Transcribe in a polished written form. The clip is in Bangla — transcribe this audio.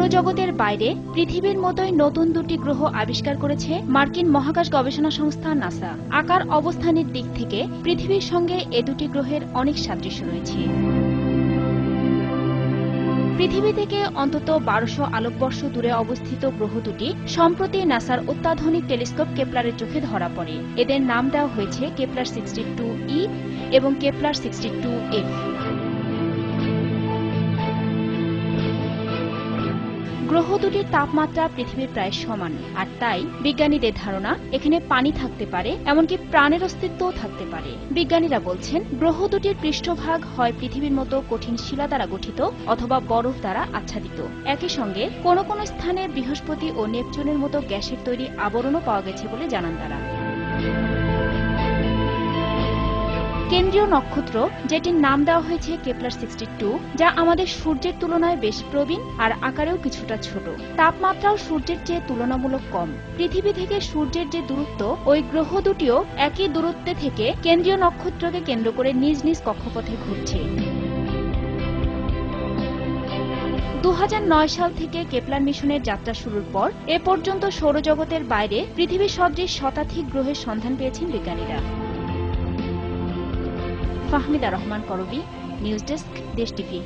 সৌরজগতের বাইরে পৃথিবীর মতোই নতুন দুটি গ্রহ আবিষ্কার করেছে মার্কিন মহাকাশ গবেষণা সংস্থা নাসা। আকার অবস্থানের দিক থেকে পৃথিবীর সঙ্গে এ দুটি গ্রহের অনেক সাদৃশ্য রয়েছে। পৃথিবী থেকে অন্তত 1200 আলোকবর্ষ দূরে অবস্থিত গ্রহ দুটি সম্প্রতি নাসার অত্যাধুনিক টেলিস্কোপ কেপলারের চোখে ধরা পড়ে। এদের নাম দেওয়া হয়েছে কেপলার 62e এবং কেপলার 62f। গ্রহ দুটির তাপমাত্রা পৃথিবীর প্রায় সমান, আর তাই বিজ্ঞানীদের ধারণা এখানে পানি থাকতে পারে, এমনকি প্রাণের অস্তিত্বও থাকতে পারে। বিজ্ঞানীরা বলছেন গ্রহ দুটির পৃষ্ঠভাগ হয় পৃথিবীর মতো কঠিন শিলা দ্বারা গঠিত অথবা বরফ দ্বারা আচ্ছাদিত। একই সঙ্গে কোনো কোনো স্থানে বৃহস্পতি ও নেপচুনের মতো গ্যাসের তৈরি আবরণও পাওয়া গেছে বলে জানান তারা। কেন্দ্রীয় নক্ষত্র, যেটির নাম দেওয়া হয়েছে কেপলার 62, যা আমাদের সূর্যের তুলনায় বেশ প্রবীণ আর আকারেও কিছুটা ছোট। তাপমাত্রাও সূর্যের চেয়ে তুলনামূলক কম। পৃথিবী থেকে সূর্যের যে দূরত্ব, ওই গ্রহ দুটিও একই দূরত্বে থেকে কেন্দ্রীয় নক্ষত্রকে কেন্দ্র করে নিজ নিজ কক্ষপথে ঘুরছে। 2009 সাল থেকে কেপলার মিশনের যাত্রা শুরুর পর এ পর্যন্ত সৌরজগতের বাইরে পৃথিবী সদৃশ শতাধিক গ্রহের সন্ধান পেয়েছেন বিজ্ঞানীরা। ফাহমিদা রহমান করবী, নিউজ ডেস্ক, দেশ টিভি।